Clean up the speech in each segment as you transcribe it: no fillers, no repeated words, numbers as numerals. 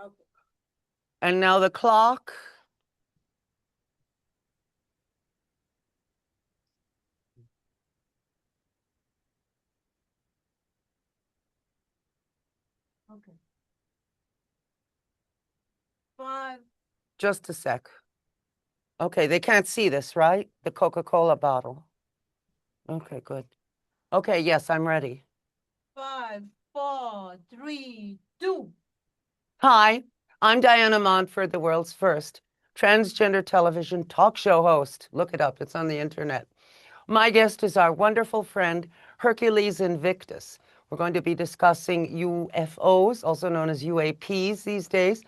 Okay. And now the clock. Okay. 5. Just a sec. Okay, they can't see this, right? The Coca-Cola bottle. Okay, good. Okay, yes, I'm ready. 5, 4, 3, 2. Hi, I'm Diana Montford, the world's first transgender television talk show host. Look it up, it's on the internet. My guest is our wonderful friend, Hercules Invictus. We're going to be discussing UFOs, also known as UAPs these days.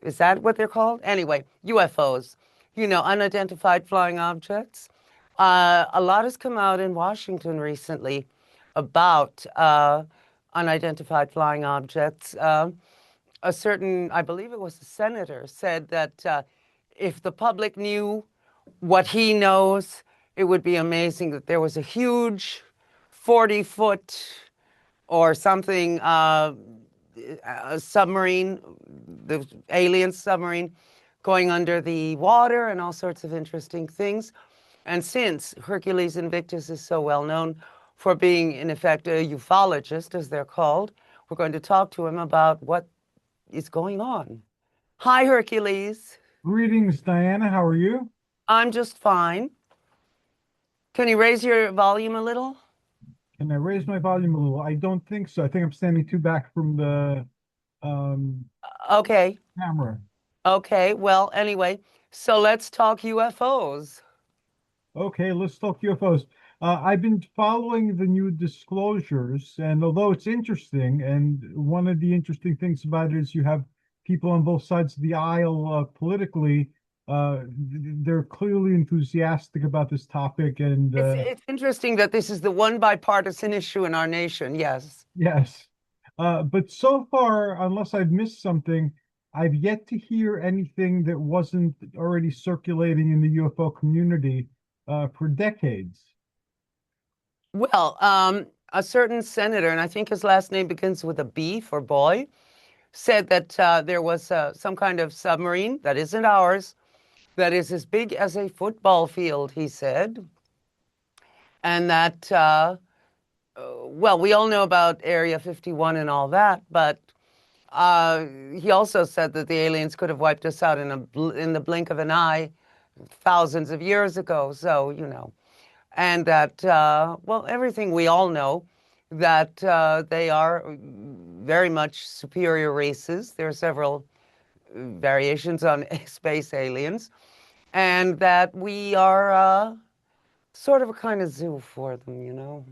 Is that what they're called? Anyway, UFOs, unidentified flying objects. A lot has come out in Washington recently about unidentified flying objects. A certain, I believe it was a senator, said that if the public knew what he knows, it would be amazing that there was a huge 40-foot or something a submarine, the alien submarine, going under the water and all sorts of interesting things. And since Hercules Invictus is so well known for being, in effect, a ufologist, as they're called, we're going to talk to him about what is going on. Hi, Hercules. Greetings, Diana. How are you? I'm just fine. Can you raise your volume a little? Can I raise my volume a little? I don't think so. I think I'm standing too back from the um, Okay. camera. Okay. Well, anyway, so let's talk UFOs. Okay, let's talk UFOs. I've been following the new disclosures, and although it's interesting, and one of the interesting things about it is you have people on both sides of the aisle politically, they're clearly enthusiastic about this topic, and It's interesting that this is the one bipartisan issue in our nation. Yes. yes. But so far, unless I've missed something, I've yet to hear anything that wasn't already circulating in the UFO community for decades. Well, a certain senator, and I think his last name begins with a B for boy, said that there was some kind of submarine that isn't ours, that is as big as a football field, he said, and that well, we all know about Area 51 and all that, but he also said that the aliens could have wiped us out in the blink of an eye thousands of years ago. So, and that, well, everything we all know, that they are very much superior races. There are several variations on space aliens, and that we are sort of a kind of zoo for them.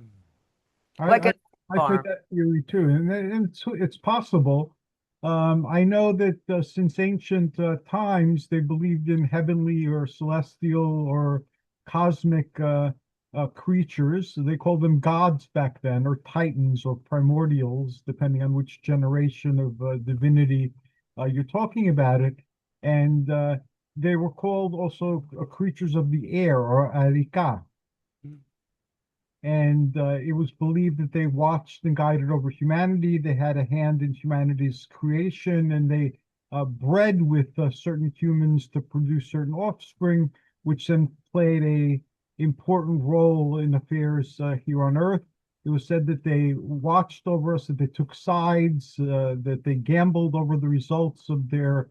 Like I, I a I've heard farm. that theory too, and it's possible. I know that since ancient times, they believed in heavenly or celestial or cosmic creatures. They called them gods back then, or titans, or primordials, depending on which generation of divinity you're talking about it. And they were called also creatures of the air, or arika, and it was believed that they watched and guided over humanity. They had a hand in humanity's creation, and they bred with certain humans to produce certain offspring, which then played a important role in affairs here on Earth. It was said that they watched over us, that they took sides, that they gambled over the results of their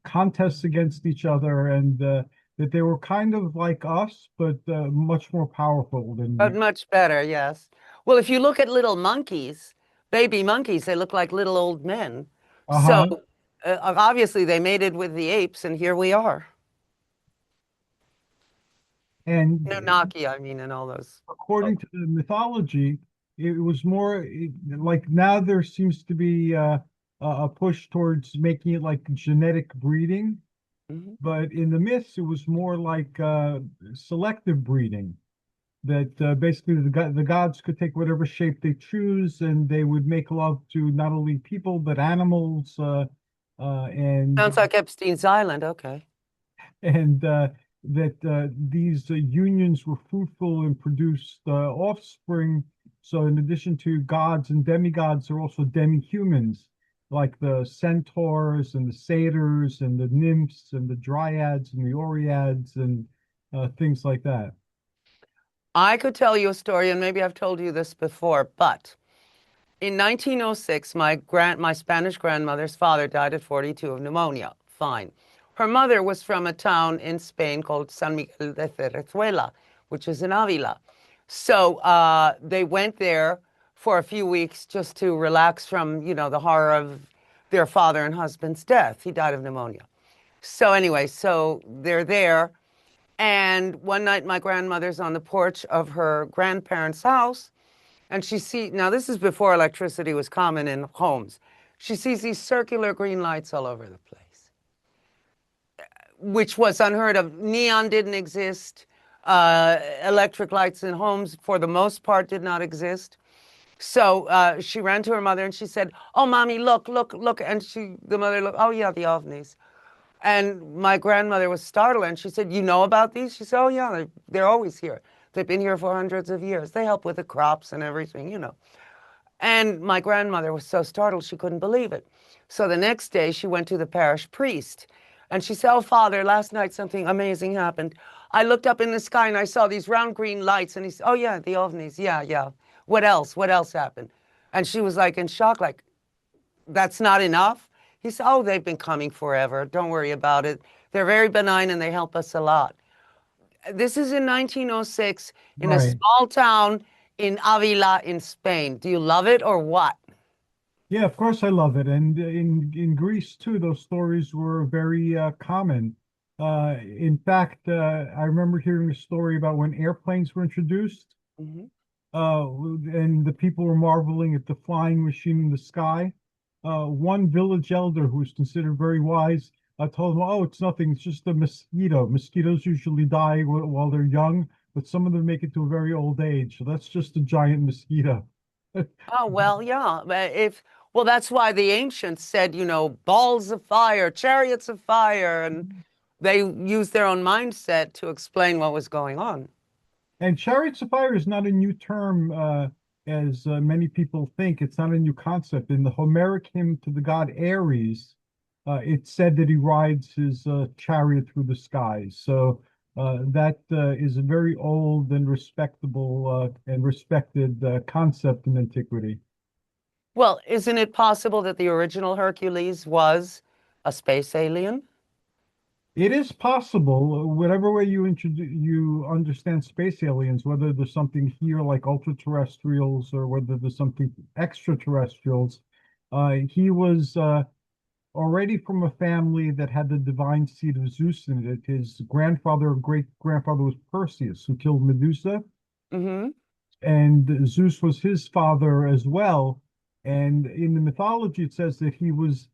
contests against each other, and that they were kind of like us, but much more powerful than But we. much better, yes. Well, if you look at little monkeys, baby monkeys, they look like little old men. So Uh-huh. obviously they mated with the apes, and here we are. And Anunnaki, I mean, and all those according folks. to the mythology, it was more like now there seems to be a push towards making it like genetic breeding, Mhm. but in the myths, it was more like selective breeding. That basically the gods could take whatever shape they choose, and they would make love to not only people but animals, and Sounds like Epstein's Island. Okay. and that these unions were fruitful and produced offspring. So, in addition to gods and demigods, there are also demi-humans. like the centaurs and the satyrs and the nymphs and the dryads and the oreads and things like that. I could tell you a story, and maybe I've told you this before, but in 1906, my Spanish grandmother's father died at 42 of pneumonia. Fine. Her mother was from a town in Spain called San Miguel de Cerrezuela, which is in Avila. So they went there for a few weeks just to relax from, the horror of their father and husband's death. He died of pneumonia. So anyway, so they're there. And one night, my grandmother's on the porch of her grandparents' house, and now this is before electricity was common in homes. She sees these circular green lights all over the place, which was unheard of. Neon didn't exist. Electric lights in homes, for the most part, did not exist. So she ran to her mother and she said, "Oh, mommy, look, look, look!" And the mother looked. "Oh yeah, the ovnis." And my grandmother was startled and she said, "You know about these?" She said, "Oh yeah, they're always here. They've been here for hundreds of years. They help with the crops and everything." And my grandmother was so startled she couldn't believe it. So the next day she went to the parish priest and she said, "Oh, Father, last night something amazing happened. I looked up in the sky and I saw these round green lights." And he said, "Oh yeah, the ovnis. Yeah, yeah. What else? What else happened?" And she was like in shock, like, "That's not enough?" He said, "Oh, they've been coming forever. Don't worry about it. They're very benign and they help us a lot." This is in 1906 in a Right. small town in Avila in Spain. Do you love it or what? Yeah, of course I love it. And in Greece too, those stories were very common. In fact, I remember hearing a story about when airplanes were introduced, Mhm. uh, and the people were marveling at the flying machine in the sky. One village elder who was considered very wise told him, "Oh, it's nothing. It's just a mosquito. Mosquitoes usually die while they're young, but some of them make it to a very old age. So that's just a giant mosquito." Oh, well, yeah. Well, that's why the ancients said, balls of fire, chariots of fire, and they used their own mindset to explain what was going on. And chariots of fire is not a new term, as many people think. It's not a new concept. In the Homeric hymn to the god Ares, it's said that he rides his chariot through the skies. So that is a very old and respectable and respected concept in antiquity. Well, isn't it possible that the original Hercules was a space alien? It is possible, whatever way you understand space aliens, whether there's something here like ultra-terrestrials or whether there's something extraterrestrials. He was already from a family that had the divine seed of Zeus in it. His grandfather, great grandfather, was Perseus, who killed Medusa, Mm-hmm. and Zeus was his father as well. And in the mythology, it says that he was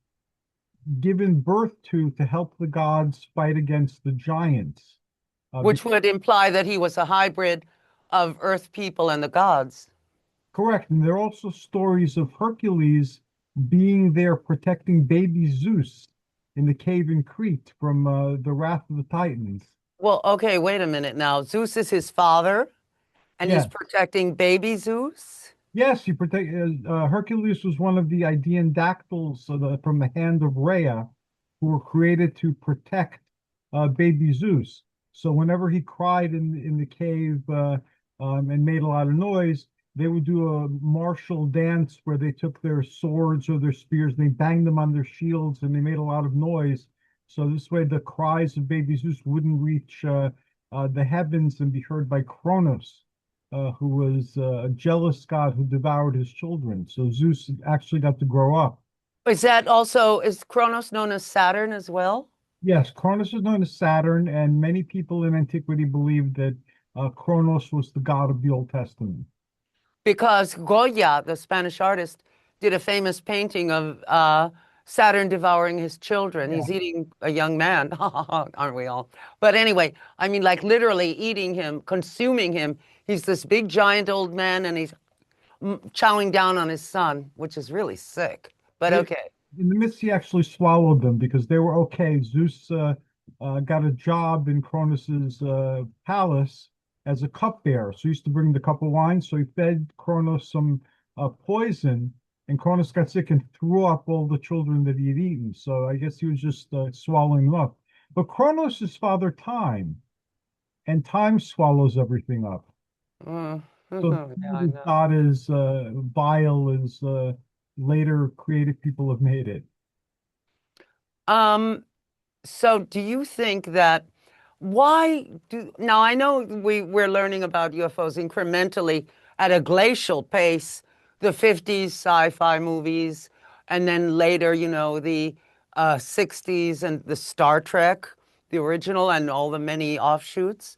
given birth to help the gods fight against the giants. Which would imply that he was a hybrid of Earth people and the gods. Correct. And there are also stories of Hercules being there protecting baby Zeus in the cave in Crete from the wrath of the Titans. Well, okay, wait a minute now. Zeus is his father, and he's Yeah. protecting baby Zeus? Yes, Hercules was one of the Idaean dactyls from the hand of Rhea, who were created to protect baby Zeus. So whenever he cried in the cave and made a lot of noise, they would do a martial dance where they took their swords or their spears and they banged them on their shields and they made a lot of noise. So this way, the cries of baby Zeus wouldn't reach the heavens and be heard by Kronos, who was a jealous god who devoured his children. So Zeus actually got to grow up. Is Kronos known as Saturn as well? Yes, Cronus is known as Saturn, and many people in antiquity believed that Kronos was the god of the Old Testament. Because Goya, the Spanish artist, did a famous painting of Saturn devouring his children. Yeah. He's eating a young man, aren't we all? But anyway, I mean, like literally eating him, consuming him. He's this big, giant old man, and he's chowing down on his son, which is really sick. But It, okay. in the myths, he actually swallowed them because they were okay. Zeus got a job in Cronus's palace as a cupbearer. So he used to bring the cup of wine. So he fed Cronos some poison, and Cronus got sick and threw up all the children that he had eaten. So I guess he was just swallowing them up. But Kronos is father time, and time swallows everything up. Mm, So the yeah, food I is know. not as vile as later creative people have made it. Um, so do you think that why do now I know we're learning about UFOs incrementally at a glacial pace, the 50s sci-fi movies, and then later, the 60s and the Star Trek, the original and all the many offshoots.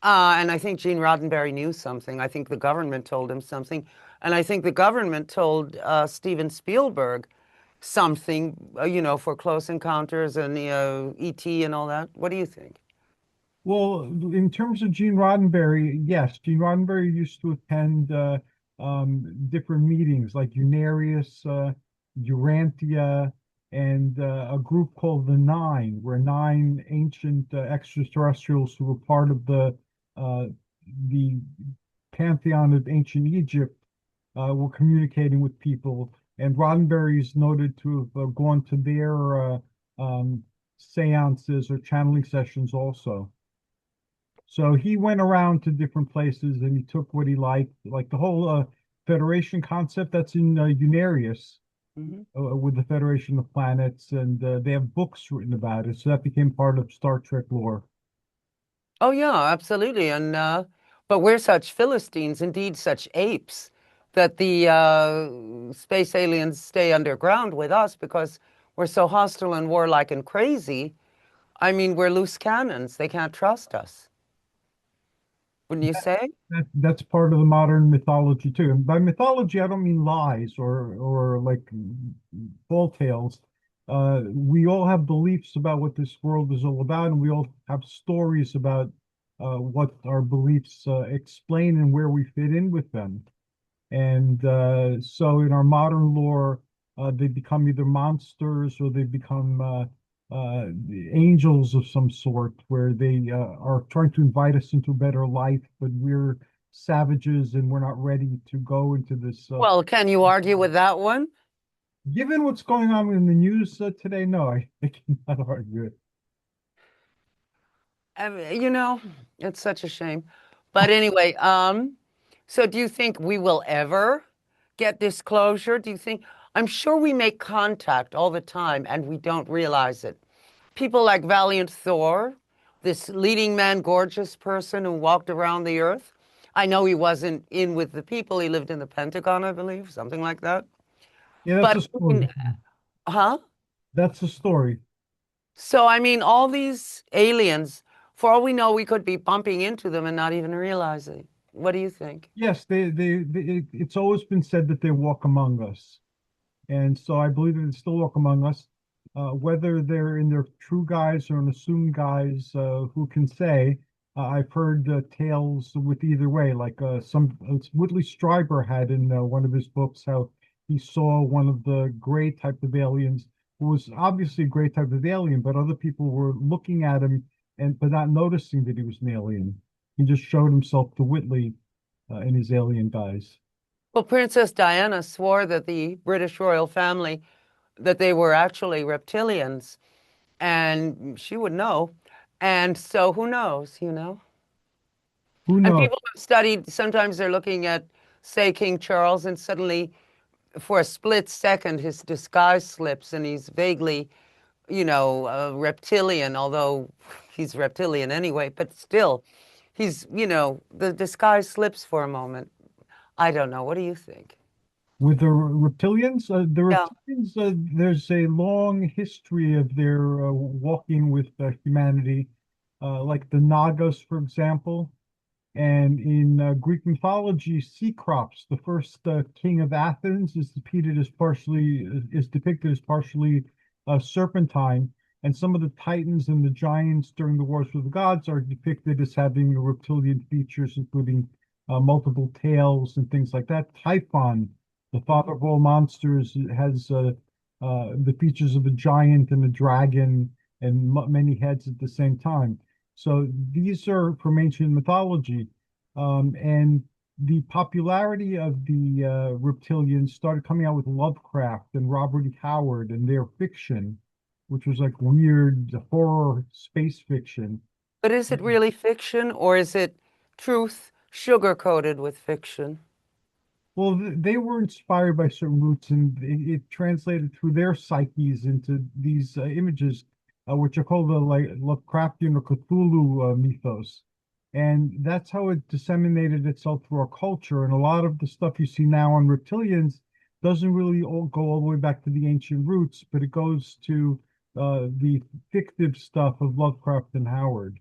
And I think Gene Roddenberry knew something. I think the government told him something. And I think the government told Steven Spielberg something, for Close Encounters and E.T. and all that. What do you think? Well, in terms of Gene Roddenberry, yes, Gene Roddenberry used to attend different meetings like Unarius, Urantia, and a group called the Nine, where nine ancient extraterrestrials who were part of uh, the pantheon of ancient Egypt were communicating with people. And Roddenberry is noted to have gone to their seances or channeling sessions also. So he went around to different places and he took what he liked, like the whole Federation concept that's in Unarius Mhm. with the Federation of Planets, and they have books written about it. So that became part of Star Trek lore. Oh, yeah, absolutely. And but we're such Philistines, indeed such apes, that the space aliens stay underground with us because we're so hostile and warlike and crazy. I mean, we're loose cannons. They can't trust us. Wouldn't you say? That's part of the modern mythology too. And by mythology, I don't mean lies or like tall tales. We all have beliefs about what this world is all about, and we all have stories about what our beliefs explain and where we fit in with them. And so in our modern lore, they become either monsters or they become angels of some sort, where they are trying to invite us into a better life, but we're savages and we're not ready to go into this. Well, can you argue with that one? Given what's going on in the news today, no, I cannot argue it. I mean, it's such a shame. But anyway, so do you think we will ever get disclosure? Do you think, I'm sure we make contact all the time and we don't realize it. People like Valiant Thor, this leading man, gorgeous person who walked around the earth. I know he wasn't in with the people. He lived in the Pentagon, I believe, something like that. Yeah, that's But, a I mean, story. huh? That's a story. So, I mean, all these aliens, for all we know, we could be bumping into them and not even realizing. What do you think? Yes, it's always been said that they walk among us. And so I believe that they still walk among us. Whether they're in their true guise or an assumed guise, who can say? I've heard tales with either way. Like Whitley Strieber had in one of his books how he saw one of the gray type of aliens who was obviously a gray type of alien, but other people were looking at him and but not noticing that he was an alien. He just showed himself to Whitley in his alien guise. Well, Princess Diana swore that the British royal family, that they were actually reptilians, and she would know. And so who knows? Who And knows? people have studied, sometimes they're looking at, say, King Charles, and suddenly, for a split second, his disguise slips and he's vaguely, reptilian, although he's reptilian anyway, but still, the disguise slips for a moment. I don't know. What do you think? With the Yeah. reptilians, there's a long history of their walking with humanity, like the Nagas, for example. And in Greek mythology, Cecrops, the first king of Athens, is depicted as partially serpentine, and some of the titans and the giants during the wars with the gods are depicted as having reptilian features, including multiple tails and things like that. Typhon, the father of all monsters, has the features of a giant and a dragon and many heads at the same time. So these are from ancient mythology. And the popularity of the reptilians started coming out with Lovecraft and Robert E. Howard and their fiction, which was like weird horror space fiction. But is it really fiction or is it truth sugar-coated with fiction? Well, they were inspired by certain roots, and it translated through their psyches into these images, which are called the like Lovecraftian or Cthulhu mythos. And that's how it disseminated itself through our culture. And a lot of the stuff you see now on reptilians doesn't really go all the way back to the ancient roots, but it goes to the fictive stuff of Lovecraft and Howard.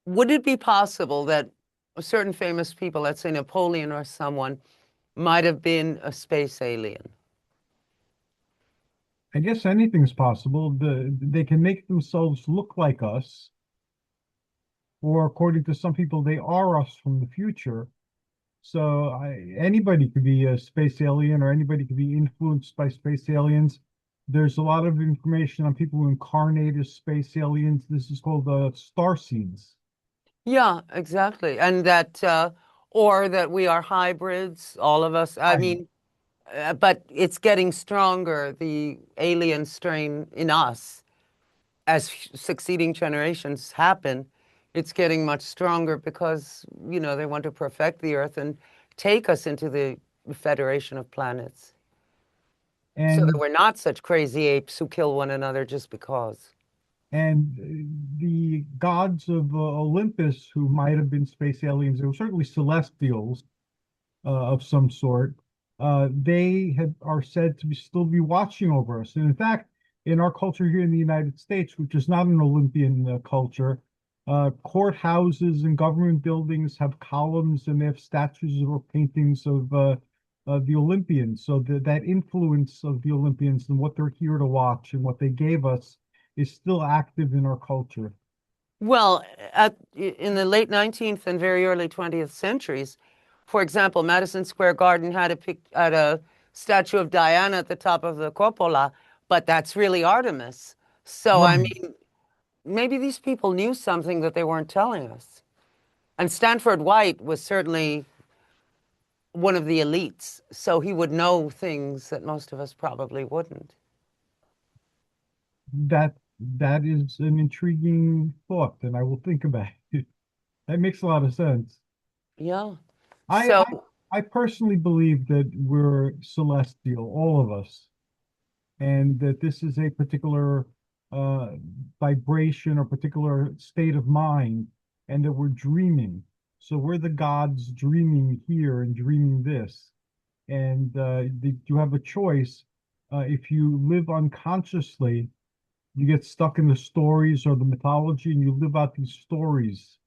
Would it be possible that certain famous people, let's say Napoleon or someone, might have been a space alien? I guess anything's possible. They can make themselves look like us, or according to some people, they are us from the future. So anybody could be a space alien, or anybody could be influenced by space aliens. There's a lot of information on people who incarnate as space aliens. This is called star seeds. Yeah, exactly. And that, or that we are hybrids, all of us. I Right. mean, but it's getting stronger, the alien strain in us, as succeeding generations happen. It's getting much stronger because, they want to perfect the Earth and take us into the Federation of Planets so that And we're not such crazy apes who kill one another just because. the gods of Olympus, who might have been space aliens, they were certainly celestials of some sort. Are said to still be watching over us. And in fact, in our culture here in the United States, which is not an Olympian culture, courthouses and government buildings have columns and they have statues or paintings of the Olympians. So that influence of the Olympians and what they're here to watch and what they gave us is still active in our culture. Well, in the late 19th and very early 20th centuries, for example, Madison Square Garden had a statue of Diana at the top of the cupola, but that's really Artemis. So, I Right. mean, maybe these people knew something that they weren't telling us. And Stanford White was certainly one of the elites, so he would know things that most of us probably wouldn't. That is an intriguing thought, and I will think about it. That makes a lot of sense. Yeah. I I, So, I personally believe that we're celestial, all of us, and that this is a particular uh, vibration or particular state of mind, and that we're dreaming. So we're the gods dreaming here and dreaming this, and you have a choice. If you live unconsciously, you get stuck in the stories or the mythology, and you live out these stories.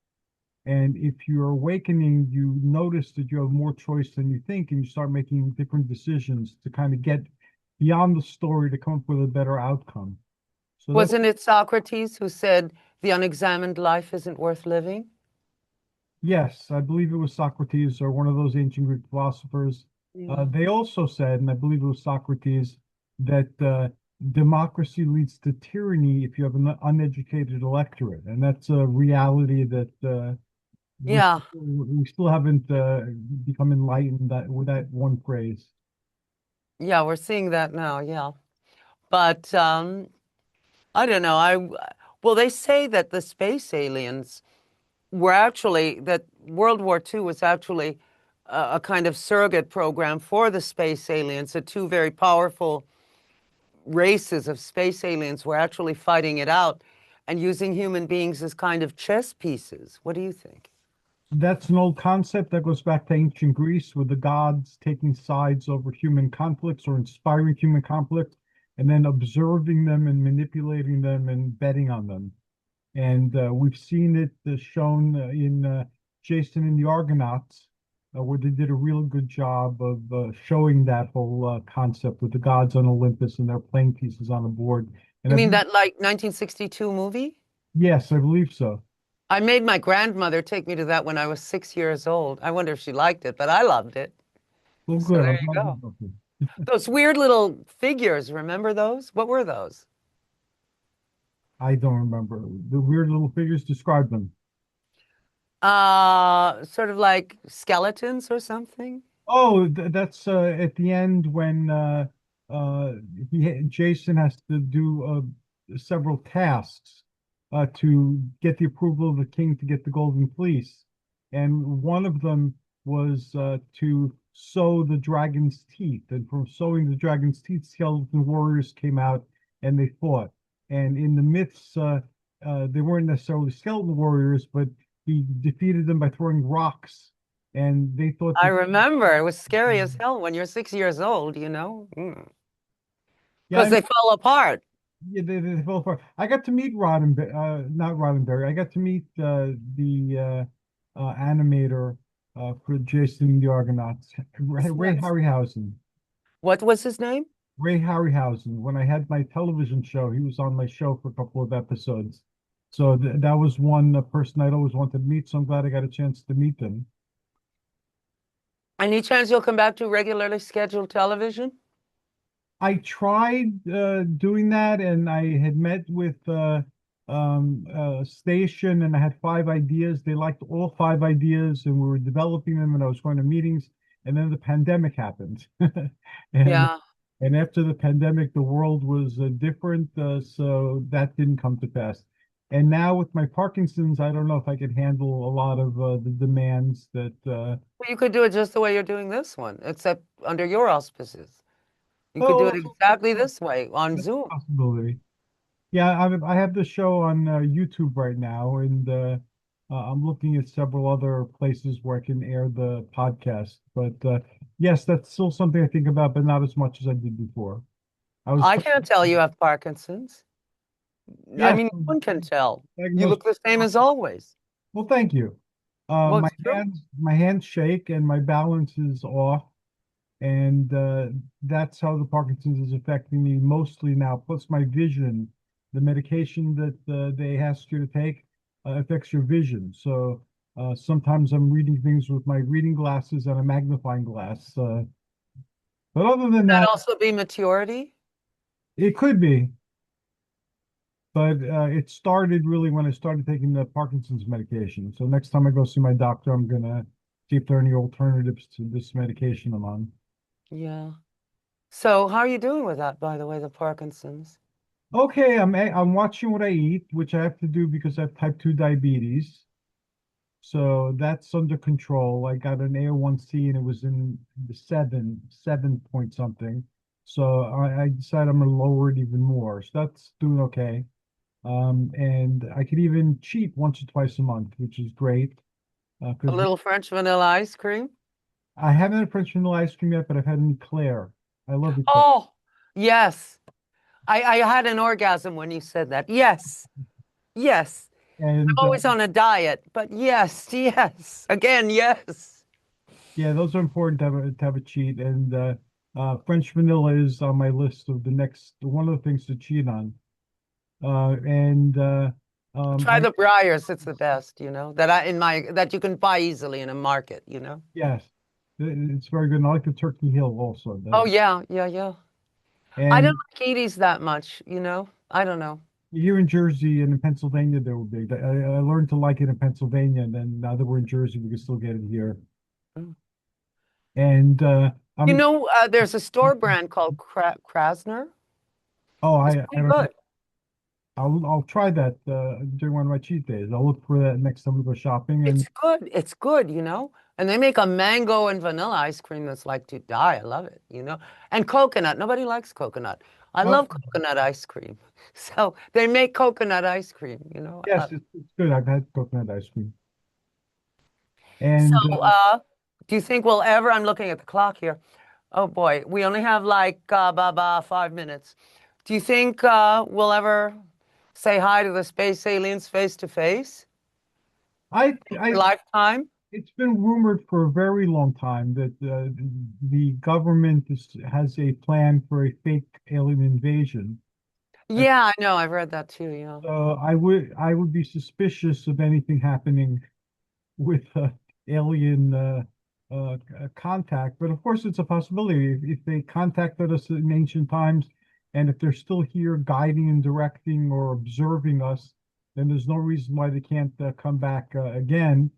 And if you're awakening, you notice that you have more choice than you think, and you start making different decisions to kind of get beyond the story to come up with a better outcome. So that's, wasn't it Socrates who said the unexamined life isn't worth living? yes, I believe it was Socrates or one of those ancient Greek philosophers. Yeah. They also said, and I believe it was Socrates, that democracy leads to tyranny if you have an uneducated electorate. And that's a reality that Yeah. we still haven't become enlightened that with that one phrase. Yeah, we're seeing that now, yeah. But I don't know. Well, they say that the space aliens were actually that World War II was actually a kind of surrogate program for the space aliens. The two very powerful races of space aliens were actually fighting it out and using human beings as kind of chess pieces. What do you think? That's an old concept that goes back to ancient Greece with the gods taking sides over human conflicts or inspiring human conflict and then observing them and manipulating them and betting on them. And we've seen it shown in Jason and the Argonauts, where they did a real good job of showing that whole concept with the gods on Olympus and their playing pieces on the board. And You mean that like 1962 movie? yes, I believe so. I made my grandmother take me to that when I was 6 years old. I wonder if she liked it, but I loved it. Well, So good. there I'm you glad go. you loved it. Those weird little figures, remember those? What were those? I don't remember the weird little figures. Describe them. Sort of like skeletons or something. Oh, that's at the end when uh Jason has to do several tasks to get the approval of the king to get the Golden Fleece, and one of them was to sow the dragon's teeth, and from sowing the dragon's teeth, skeleton warriors came out and they fought. And in the myths, they weren't necessarily skeleton warriors, but he defeated them by throwing rocks, and they thought I that. remember it was scary as hell when you're 6 years old, you know, Yeah, because they fall apart. yeah, they fell apart. I got to meet Roddenberry, not Roddenberry. I got to meet the animator for Jason and the Argonauts, Ray Yes. Harryhausen. What was his name? Ray Harryhausen. When I had my television show, he was on my show for a couple of episodes. So th that was one person I'd always wanted to meet. So I'm glad I got a chance to meet them. Any chance you'll come back to regularly scheduled television? I tried doing that, and I had met with a station, and I had 5 ideas. They liked all 5 ideas, and we were developing them, and I was going to meetings, and then the pandemic happened. and Yeah. and after the pandemic, the world was different, so that didn't come to pass. And now with my Parkinson's, I don't know if I could handle a lot of the demands that. Well, you could do it just the way you're doing this one, except under your auspices. You could do it Oh, exactly this way on that's a Zoom. possibility. Yeah, I have the show on YouTube right now, and I'm looking at several other places where I can air the podcast. But yes, that's still something I think about, but not as much as I did before. I was, I can't tell you have Parkinson's. I yes, mean, no one can tell. You diagnosed. look the same as always. Well, thank you. Well, it's true. My hands shake and my balance is off, and that's how the Parkinson's is affecting me mostly now. Plus my vision, the medication that they ask you to take affects your vision. So sometimes I'm reading things with my reading glasses and a magnifying glass. But other than Could that that, also be maturity? it could be. But it started really when I started taking the Parkinson's medication. So next time I go see my doctor, I'm gonna see if there are any alternatives to this medication I'm on. Yeah. So how are you doing with that, by the way, the Parkinson's? Okay, I'm watching what I eat, which I have to do because I have type 2 diabetes. So that's under control. I got an A1C and it was in the seven point something. So I decided I'm gonna lower it even more. So that's doing okay. And I could even cheat once or twice a month, which is great. A Because little French vanilla ice cream? I haven't had French vanilla ice cream yet, but I've had an eclair. I love eclair. Oh, yes. I had an orgasm when you said that. Yes. Yes. I'm And always on a diet, but yes, yes. Again, yes. yeah, those are important to have a cheat. And French vanilla is on my list of the next one of the things to cheat on. And Try the Briars, it's the best, you know, that you can buy easily in a market, you know. yes, it's very good. And I like the Turkey Hill also. Oh yeah, yeah, yeah. I don't And like Edie's that much, you know. I don't know. here in Jersey and in Pennsylvania, they were big. I learned to like it in Pennsylvania, and then now that we're in Jersey, we can still get it here. Mm. And You I'm know, there's a store brand called Krasner. oh, It's I pretty don't know. good. I'll try that during one of my cheat days. I'll look for that next time we go shopping. And It's good. It's good, you know. And they make a mango and vanilla ice cream that's like to die. I love it, you know. And coconut. Nobody likes coconut. I oh, love coconut ice cream. So they make coconut ice cream, you know. yes, it's good. I've had coconut ice cream. So, And do you think we'll ever, I'm looking at the clock here. Oh boy, we only have like 5 minutes. Do you think we'll ever say hi to the space aliens face to face? I, Your I, lifetime? it's been rumored for a very long time that the government has a plan for a fake alien invasion. And Yeah, I know. I've read that too. Yeah. so I would be suspicious of anything happening with alien contact. But of course, it's a possibility. If they contacted us in ancient times, and if they're still here guiding and directing or observing us, then there's no reason why they can't come back again.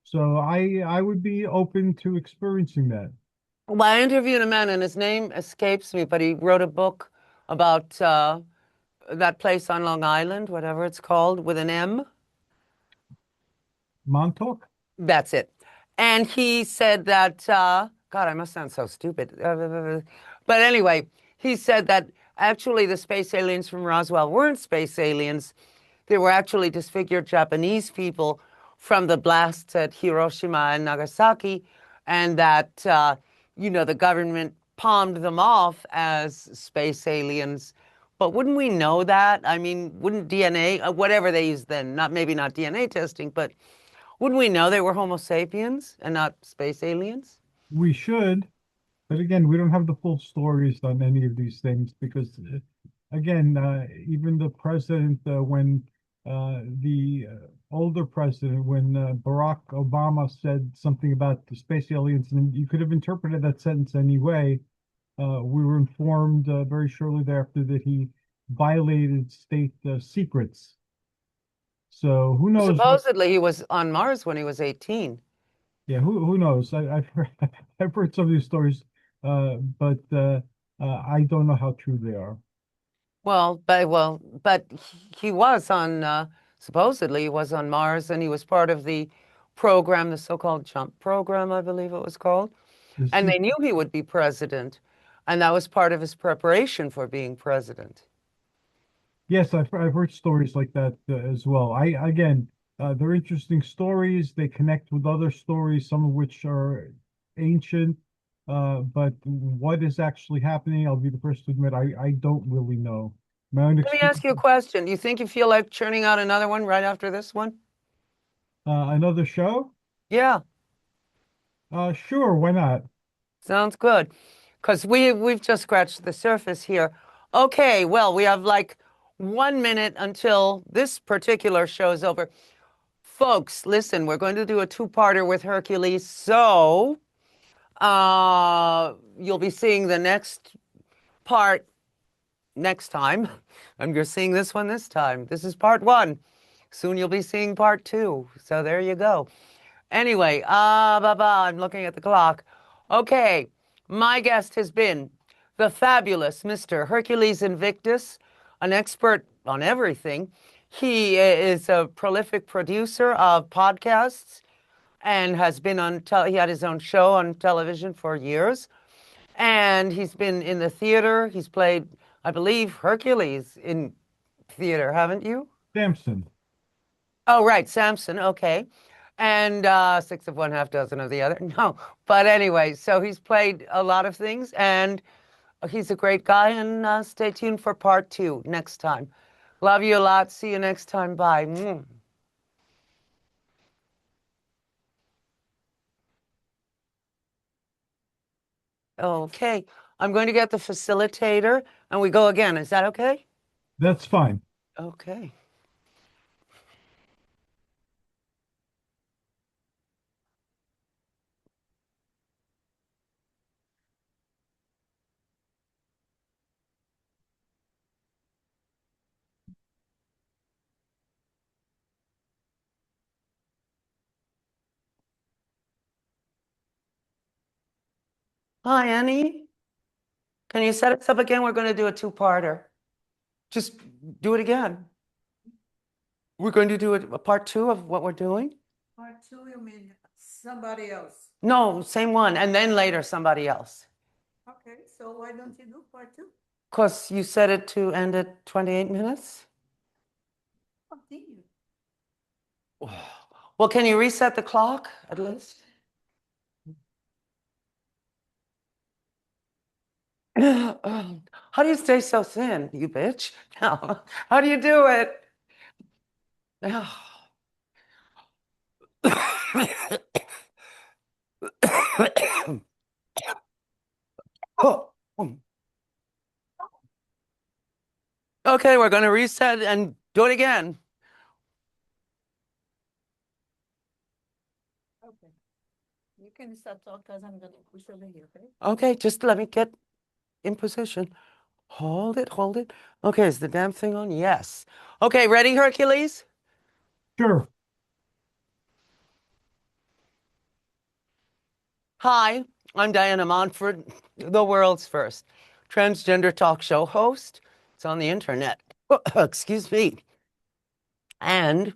So I would be open to experiencing that. Well, I interviewed a man, and his name escapes me, but he wrote a book about that place on Long Island, whatever it's called, with an M. Montauk? That's it. And he said that, God, I must sound so stupid. But anyway, he said that actually the space aliens from Roswell weren't space aliens. They were actually disfigured Japanese people from the blasts at Hiroshima and Nagasaki, and that, the government palmed them off as space aliens. But wouldn't we know that? I mean, wouldn't DNA, whatever they used then, not maybe not DNA testing, but wouldn't we know they were Homo sapiens and not space aliens? We should, but again, we don't have the full stories on any of these things because, again, even the president, when the older president, when Barack Obama said something about the space aliens, and you could have interpreted that sentence any way. We were informed very shortly thereafter that he violated state secrets. So who knows what? Supposedly he was on Mars when he was 18. Yeah, who knows? I've heard, I've heard some of these stories, but I don't know how true they are. But he was on supposedly he was on Mars, and he was part of the program, the so-called jump program, I believe it was called. Is And he? they knew he would be president, and that was part of his preparation for being president. Yes, I've heard stories like that as well. I again, they're interesting stories. They connect with other stories, some of which are ancient. But what is actually happening, I'll be the first to admit, I don't really know. My own Let me experience. ask you a question. Do you think you feel like churning out another one right after this one? Another show? Yeah, Sure, why not? sounds good. Because we've just scratched the surface here. Okay, well, we have like 1 minute until this particular show is over. Folks, listen, we're going to do a two-parter with Hercules. So, you'll be seeing the next part next time, and you're seeing this one this time. This is part one. Soon you'll be seeing part two. So there you go. Anyway, I'm looking at the clock. Okay, my guest has been the fabulous Mr. Hercules Invictus, an expert on everything. He is a prolific producer of podcasts and has been he had his own show on television for years. And he's been in the theater. He's played, I believe, Hercules in theater, haven't you? Samson. Oh, right, Samson. Okay. And six of one, half dozen of the other. No. But anyway, so he's played a lot of things, and he's a great guy. And stay tuned for part two next time. Love you a lot. See you next time. Bye. Mwah. Okay. I'm going to get the facilitator, and we go again. Is that okay? That's fine. Okay. Hi, Annie. Can you set us up again? We're going to do a two-parter. Just do it again. We're going to do a part two of what we're doing? Part two, you mean somebody else? No, same one. And then later, somebody else. Okay, so why don't you do part two? Because you set it to end at 28 minutes? Continue. Well, can you reset the clock at least? How do you stay so thin, you bitch? How do you do it? Okay, we're going to reset and do it again. Okay. You can start talking because I'm gonna push over here, okay? Okay, just let me get in position. Hold it, hold it. Okay, is the damn thing on? Yes. Okay, ready, Hercules? Sure. Hi, I'm Diana Montford, the world's first transgender talk show host. It's on the internet. Excuse me. And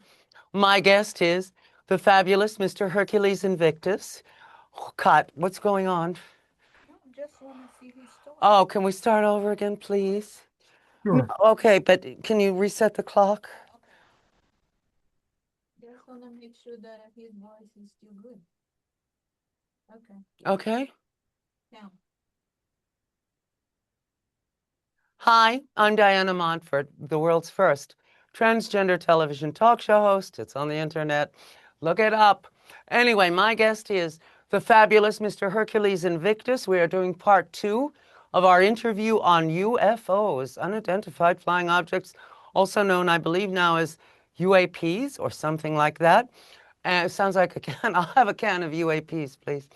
my guest is the fabulous Mr. Hercules Invictus. Oh, cut. What's going on? No, just want to see his story. Oh, can we start over again, please? No, Sure. okay, but can you reset the clock? Okay. Just want to make sure that his voice is still good. Okay. Okay. Now, Hi, I'm Diana Montford, the world's first transgender television talk show host. It's on the internet. Look it up. Anyway, my guest is the fabulous Mr. Hercules Invictus. We are doing part 2 of our interview on UFOs, unidentified flying objects, also known, I believe, now as UAPs or something like that. It sounds like a can. I'll have a can of UAPs, please.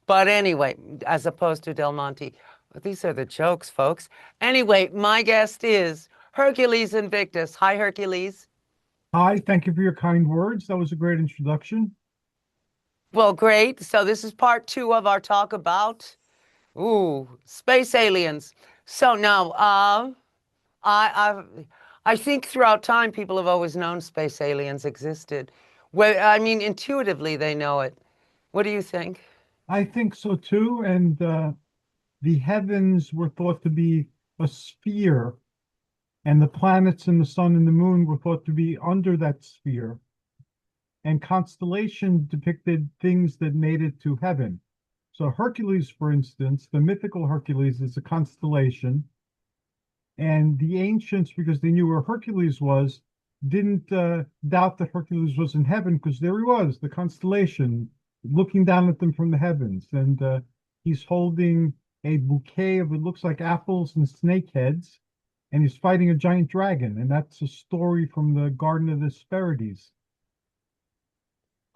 But anyway, as opposed to Del Monte. These are the jokes, folks. Anyway, my guest is Hercules Invictus. Hi, Hercules. Hi, thank you for your kind words. That was a great introduction. Well, great. So this is part 2 of our talk about, space aliens. So now, I, I think throughout time people have always known space aliens existed. Well, I mean, intuitively they know it. What do you think? I think so too. And the heavens were thought to be a sphere, and the planets and the sun and the moon were thought to be under that sphere. And constellation depicted things that made it to heaven. So Hercules, for instance, the mythical Hercules is a constellation. And the ancients, because they knew where Hercules was, didn't doubt that Hercules was in heaven because there he was, the constellation, looking down at them from the heavens. And he's holding a bouquet of it looks like apples and snake heads, and he's fighting a giant dragon. And that's a story from the Garden of the Hesperides.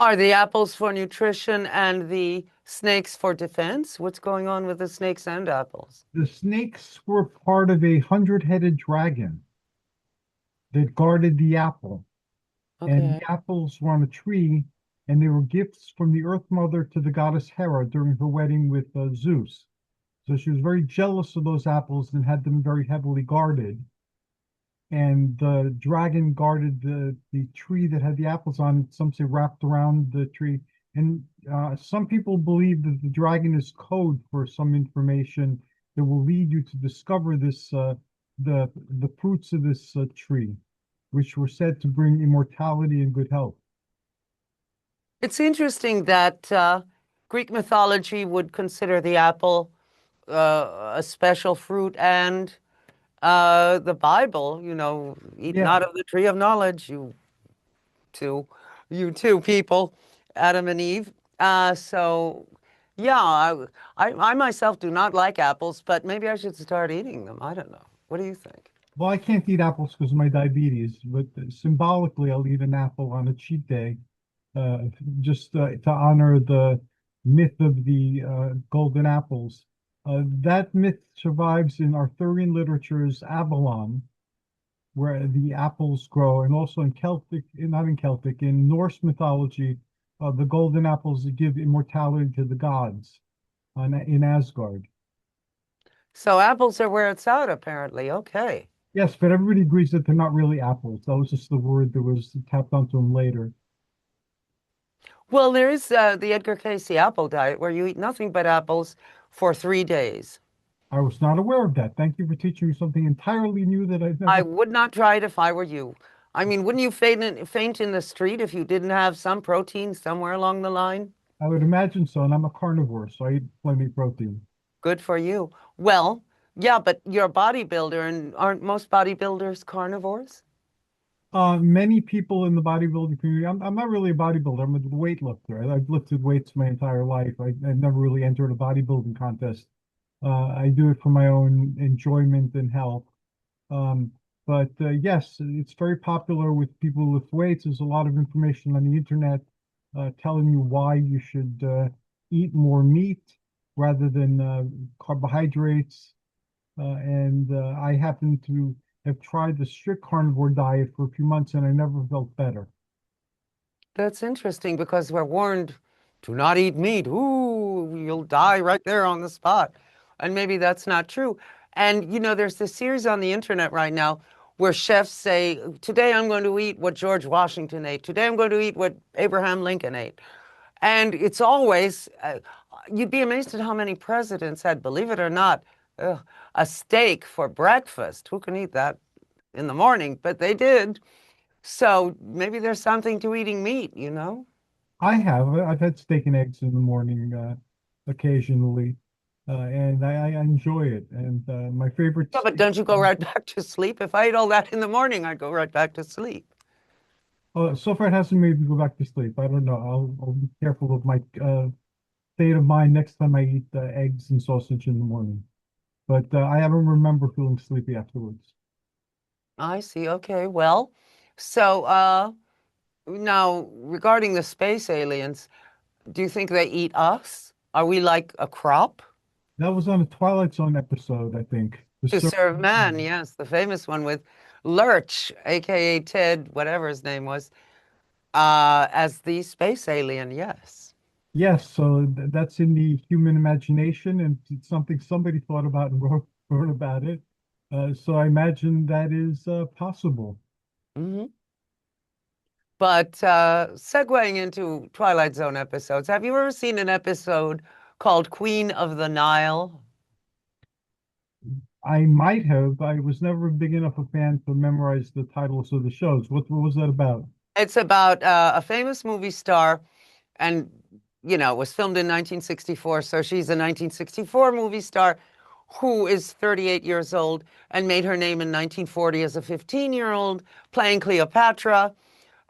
Are the apples for nutrition and the snakes for defense? What's going on with the snakes and apples? The snakes were part of a 100-headed dragon that guarded the apple. And Okay. the apples were on a tree, and they were gifts from the Earth Mother to the goddess Hera during her wedding with Zeus. So she was very jealous of those apples and had them very heavily guarded. And the dragon guarded the tree that had the apples on it, some say wrapped around the tree. And some people believe that the dragon is code for some information that will lead you to discover this the fruits of this tree, which were said to bring immortality and good health. It's interesting that Greek mythology would consider the apple a special fruit, and the Bible, eat Yeah, not of the tree of knowledge, two, you two people, Adam and Eve. So, yeah, I myself do not like apples, but maybe I should start eating them. I don't know. What do you think? well, I can't eat apples because of my diabetes, but symbolically, I'll eat an apple on a cheat day, uh, just to honor the myth of the golden apples. That myth survives in Arthurian literature's Avalon, where the apples grow, and also in Celtic, not in Celtic, in Norse mythology, the golden apples that give immortality to the gods in Asgard. So apples are where it's at, apparently. Okay. Yes, but everybody agrees that they're not really apples. That was just the word that was tapped onto them later. Well, there is the Edgar Cayce apple diet where you eat nothing but apples for 3 days. I was not aware of that. Thank you for teaching me something entirely new that I've I never. would not try it if I were you. I mean, wouldn't you faint in the street if you didn't have some protein somewhere along the line? I would imagine so, and I'm a carnivore, so I eat plenty of protein. Good for you. Well, yeah, but you're a bodybuilder, and aren't most bodybuilders carnivores? Many people in the bodybuilding community, I'm not really a bodybuilder, I'm a weightlifter. I've lifted weights my entire life. I've never really entered a bodybuilding contest. I do it for my own enjoyment and health. Um, but yes, it's very popular with people with weights. There's a lot of information on the internet telling you why you should eat more meat rather than carbohydrates. And I happen to have tried the strict carnivore diet for a few months and I never felt better. That's interesting because we're warned do not eat meat. Ooh, you'll die right there on the spot. And maybe that's not true. And there's this series on the internet right now where chefs say, today I'm going to eat what George Washington ate. Today I'm going to eat what Abraham Lincoln ate. And it's always, you'd be amazed at how many presidents had, believe it or not, ugh, a steak for breakfast. Who can eat that in the morning? But they did. So maybe there's something to eating meat. I have. I've had steak and eggs in the morning occasionally, and I enjoy it. And my favorite Yeah, but steak. don't you go right back to sleep? If I ate all that in the morning, I'd go right back to sleep. So far, it hasn't made me go back to sleep. I don't know. I'll be careful of my state of mind next time I eat eggs and sausage in the morning. But I haven't remember feeling sleepy afterwards. I see. Okay. Well, so now regarding the space aliens, do you think they eat us? Are we like a crop? That was on a Twilight Zone episode, I think. The To serve man, certain. yes, the famous one with Lurch, aka Ted, whatever his name was, as the space alien, yes. Yes, so that's in the human imagination, and it's something somebody thought about and wrote about it. So I imagine that is possible. Hmm. But segueing into Twilight Zone episodes, have you ever seen an episode called Queen of the Nile? I might have. I was never big enough a fan to memorize the titles of the shows. What was that about? It's about a famous movie star, and it was filmed in 1964, so she's a 1964 movie star who is 38 years old and made her name in 1940 as a 15-year-old playing Cleopatra.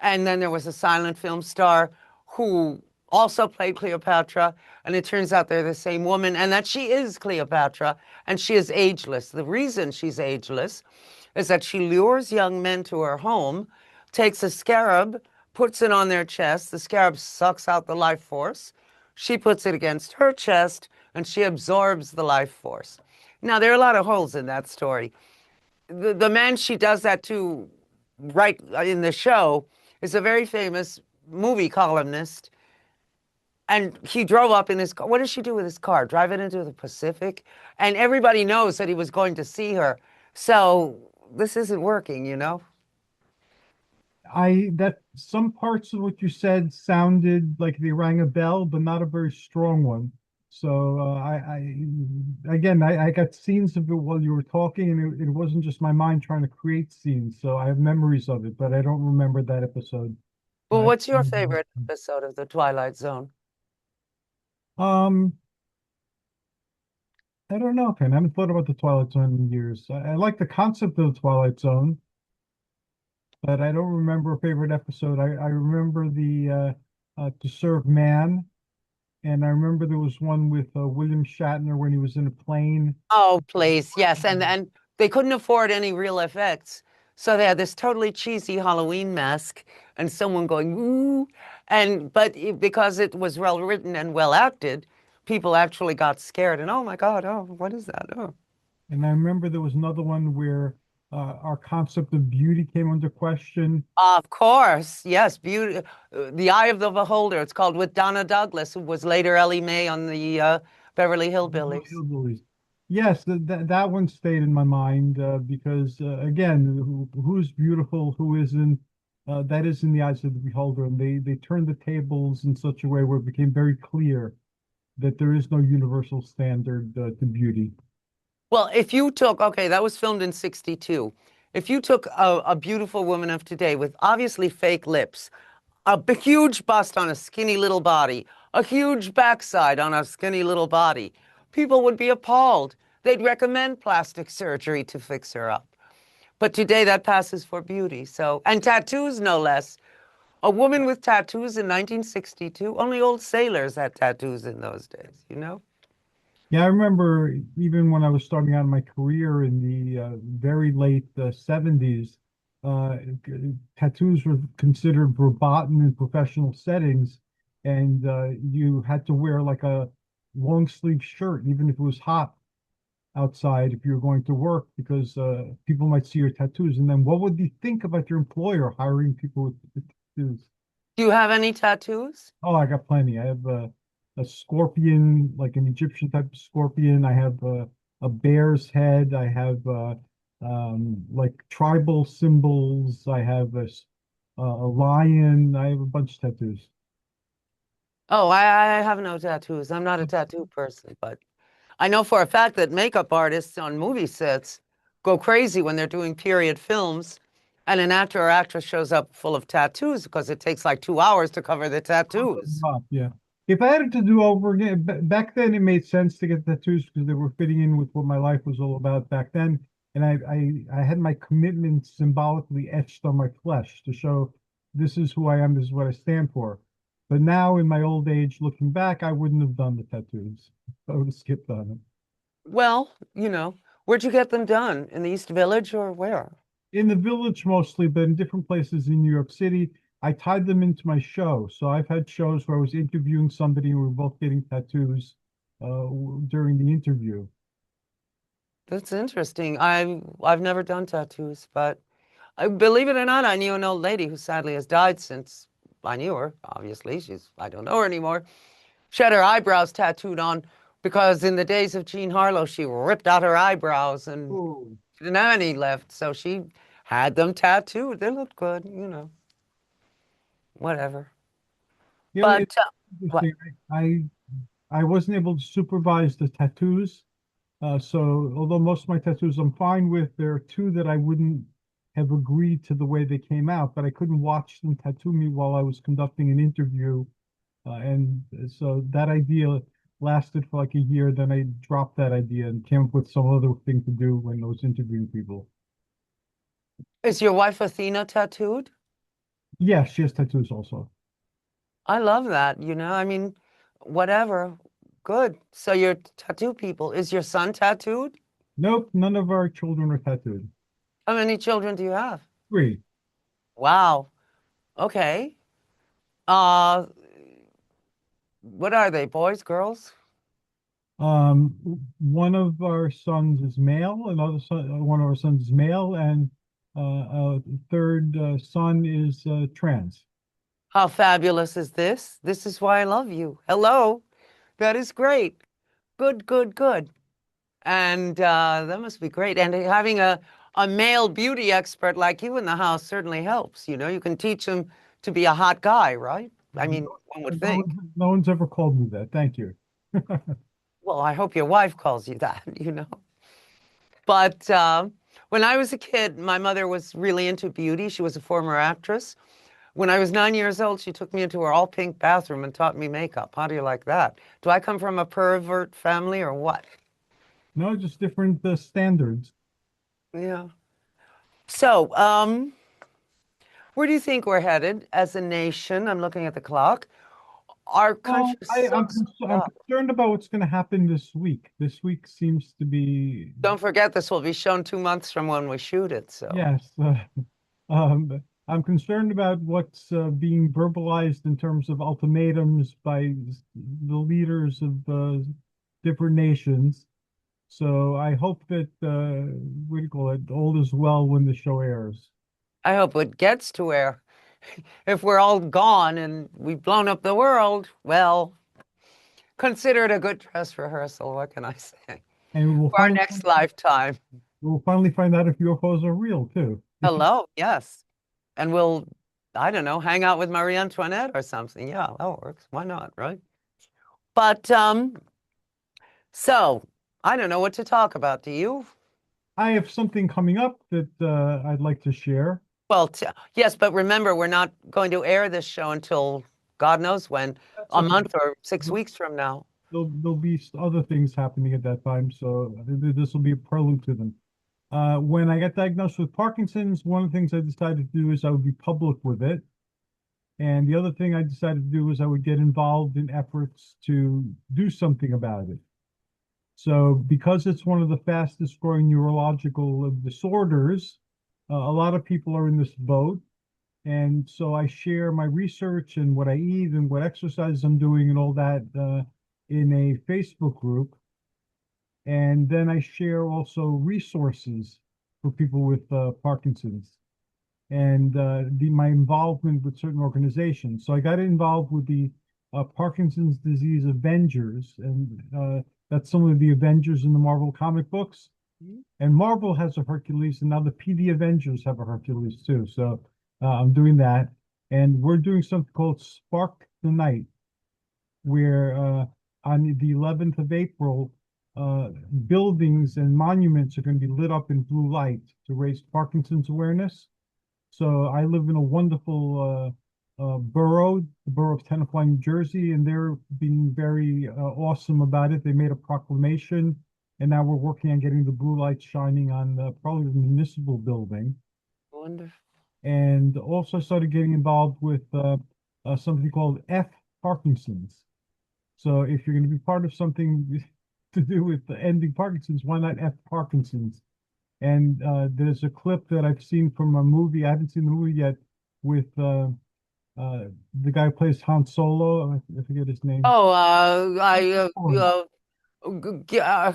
And then there was a silent film star who also played Cleopatra, and it turns out they're the same woman, and that she is Cleopatra, and she is ageless. The reason she's ageless is that she lures young men to her home, takes a scarab, puts it on their chest. The scarab sucks out the life force. She puts it against her chest, and she absorbs the life force. Now, there are a lot of holes in that story. The man she does that to right in the show is a very famous movie columnist. And he drove up in his car. What did she do with his car? Drive it into the Pacific? And everybody knows that he was going to see her. So this isn't working. I that some parts of what you said sounded like they rang a bell, but not a very strong one. So I got scenes of it while you were talking, and it wasn't just my mind trying to create scenes. So I have memories of it, but I don't remember that episode. Well, what's your favorite episode of The Twilight Zone? Um, I don't know, Ken. I haven't thought about the Twilight Zone in years. I like the concept of the Twilight Zone, but I don't remember a favorite episode. I remember the To Serve Man. And I remember there was one with William Shatner when he was in a plane. Oh, please. Yes. And they couldn't afford any real effects. So they had this totally cheesy Halloween mask and someone going, ooh. Because it was well written and well acted, people actually got scared. And oh my God, oh, what is that? Oh. And I remember there was another one where our concept of beauty came under question. Of course. Yes. Beauty, The Eye of the Beholder. It's called, with Donna Douglas, who was later Ellie Mae on the Beverly Hillbillies. Hillbillies. Yes, that one stayed in my mind because again, who's beautiful, who isn't, that is in the eyes of the beholder, and they turned the tables in such a way where it became very clear that there is no universal standard to beauty. Well, if you took, okay, that was filmed in 62. If you took a beautiful woman of today with obviously fake lips, huge bust on a skinny little body, a huge backside on a skinny little body, people would be appalled. They'd recommend plastic surgery to fix her up. But today that passes for beauty. So, and tattoos, no less. A woman with tattoos in 1962, only old sailors had tattoos in those days? Yeah, I remember even when I was starting out my career in the very late 70s, uh, tattoos were considered verboten in professional settings, and you had to wear like a long sleeve shirt, even if it was hot outside, if you were going to work, because people might see your tattoos. And then what would you think about your employer hiring people with tattoos? Do you have any tattoos? Oh, I got plenty. I have a scorpion, like an Egyptian type of scorpion. I have a bear's head. I have like tribal symbols. I have a lion. I have a bunch of tattoos. Oh, I have no tattoos. I'm not a tattoo person, but I know for a fact that makeup artists on movie sets go crazy when they're doing period films and an actor or actress shows up full of tattoos because it takes like 2 hours to cover the tattoos. Yeah. If I had it to do over again, back then it made sense to get tattoos because they were fitting in with what my life was all about back then. And I had my commitment symbolically etched on my flesh to show this is who I am, this is what I stand for. But now in my old age, looking back, I wouldn't have done the tattoos. I would have skipped on it. Well, where'd you get them done? In the East Village or where? In the village mostly, but in different places in New York City. I tied them into my show. So I've had shows where I was interviewing somebody and we were both getting tattoos during the interview. That's interesting. I've never done tattoos, but I believe it or not, I knew an old lady who sadly has died since I knew her. Obviously, I don't know her anymore. She had her eyebrows tattooed on because in the days of Jean Harlow, she ripped out her eyebrows and Oh, she didn't have any left. So she had them tattooed. They looked good, whatever. yeah, But it's what? interesting. I wasn't able to supervise the tattoos. So although most of my tattoos I'm fine with, there are two that I wouldn't have agreed to the way they came out, but I couldn't watch them tattoo me while I was conducting an interview. And so that idea lasted for like a year. Then I dropped that idea and came up with some other thing to do when I was interviewing people. Is your wife Athena tattooed? Yeah, she has tattoos also. I love that, I mean, whatever. Good. So you're tattoo people. Is your son tattooed? Nope, none of our children are tattooed. How many children do you have? Three. Wow. Okay. Uh, what are they? Boys, girls? Um, one of our sons is male, one of our sons is male, and a third son is trans. How fabulous is this? This is why I love you. Hello. That is great. Good, good, good. And that must be great. And having a male beauty expert like you in the house certainly helps. You can teach him to be a hot guy, right? I mean, one would No, think. no one's ever called me that. Thank you. Well, I hope your wife calls you that, But when I was a kid, my mother was really into beauty. She was a former actress. When I was 9 years old, she took me into her all pink bathroom and taught me makeup. How do you like that? Do I come from a pervert family or what? No, just different standards. Yeah. So, where do you think we're headed as a nation? I'm looking at the clock. Our Well, country is so screwed I'm up. concerned about what's going to happen this week. This week seems to be, Don't forget, this will be shown 2 months from when we shoot it. So yes. I'm concerned about what's being verbalized in terms of ultimatums by the leaders of different nations. So I hope that what do you call it? All is well when the show airs. I hope it gets to where if we're all gone and we've blown up the world, well, consider it a good dress rehearsal. What can I say? And For our next lifetime. we'll finally find out if UFOs are real too. Hello, yes. And we'll, I don't know, hang out with Marie Antoinette or something. Yeah, that works. Why not, right? But so I don't know what to talk about. Do you? I have something coming up that I'd like to share. Well, yes, but remember, we're not going to air this show until God knows when, That's a okay. month or 6 weeks from now. There'll be other things happening at that time, so this will be a prelude to them. When I got diagnosed with Parkinson's, one of the things I decided to do is I would be public with it. And the other thing I decided to do was I would get involved in efforts to do something about it. So because it's one of the fastest growing neurological disorders, a lot of people are in this boat. And so I share my research and what I eat and what exercise I'm doing and all that in a Facebook group. And then I share also resources for people with Parkinson's. and my involvement with certain organizations. So I got involved with the Parkinson's disease Avengers, and that's some of the Avengers in the Marvel comic books. And Marvel has a Hercules, and now the PD Avengers have a Hercules too. So I'm doing that, and we're doing something called Spark the Night, where on the 11th of April, buildings and monuments are going to be lit up in blue light to raise Parkinson's awareness. So I live in a wonderful borough, the borough of Tenafly, New Jersey, and they're being very awesome about it. They made a proclamation, and now we're working on getting the blue lights shining on probably the municipal building. Wonderful. And also started getting involved with something called F Parkinson's. So if you're going to be part of something to do with ending Parkinson's, why not F Parkinson's? And there's a clip that I've seen from a movie. I haven't seen the movie yet with the guy who plays Han Solo. I forget his name. Oh, Ford.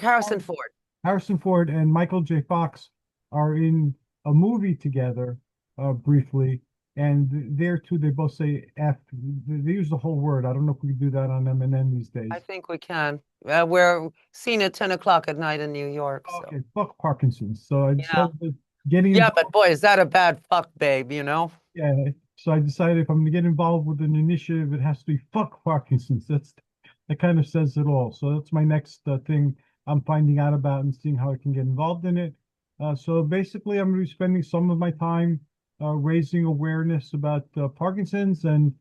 Harrison Ford. Harrison Ford and Michael J. Fox are in a movie together briefly. And there too, they both say F. They use the whole word. I don't know if we can do that on M&N these days. I think we can. We're seen at 10 o'clock at night in New York. So Okay, fuck Parkinson's. So I yeah, decided getting yeah, involved. but boy, is that a bad fuck, babe? You know? Yeah, so I decided if I'm going to get involved with an initiative, it has to be fuck Parkinson's. That kind of says it all. So that's my next thing I'm finding out about and seeing how I can get involved in it. So basically, I'm going to be spending some of my time raising awareness about Parkinson's and